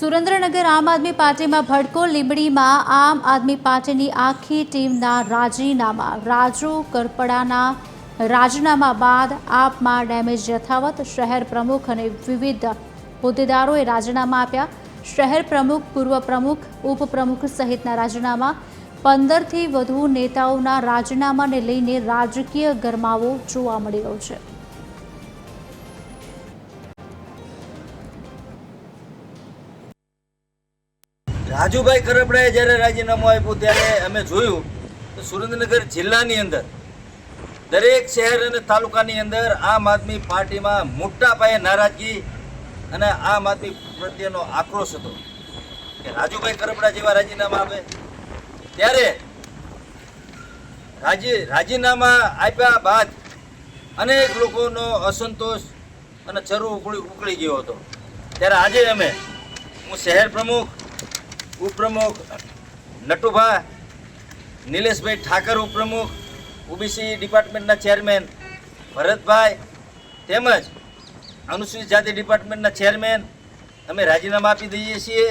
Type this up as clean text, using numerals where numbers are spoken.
સુરેન્દ્રનગર આમ આદમી પાર્ટીમાં ભડકો લીંબડીમાં આમ આદમી પાર્ટીની આખી ટીમના રાજીનામા રાજુ કરપડાના રાજીનામા બાદ આપમાં ડેમેજ યથાવત શહેર પ્રમુખ અને વિવિધ હોદ્દેદારોએ રાજીનામા આપ્યા। શહેર પ્રમુખ પૂર્વ પ્રમુખ ઉપપ્રમુખ સહિતના રાજીનામા 15થી વધુ નેતાઓના રાજીનામાને લઈને રાજકીય ગરમાવો જોવા મળી રહ્યો છે। રાજુભાઈ કરપડાએ જ્યારે રાજીનામું આપ્યું ત્યારે અમે જોયું તો સુરેન્દ્રનગર જિલ્લાની અંદર દરેક શહેર અને તાલુકાની અંદર આમ આદમી પાર્ટીમાં મોટા પાયે નારાજગી અને આમ આદમી પ્રત્યેનો આક્રોશ હતો કે રાજુભાઈ કરપડા જેવા રાજીનામા આપે। ત્યારે રાજીનામા આપ્યા બાદ અનેક લોકોનો અસંતોષ અને ચરુ ઉકળી ગયો હતો। ત્યારે આજે અમે હું શહેર પ્રમુખ ઉપપ્રમુખ નટુભા નિલેશભાઈ ઠાકર ઉપપ્રમુખ ઓબીસી ડિપાર્ટમેન્ટના ચેરમેન ભરતભાઈ તેમજ અનુસૂચિત જાતિ ડિપાર્ટમેન્ટના ચેરમેન અમે રાજીનામા આપી દઈએ છીએ।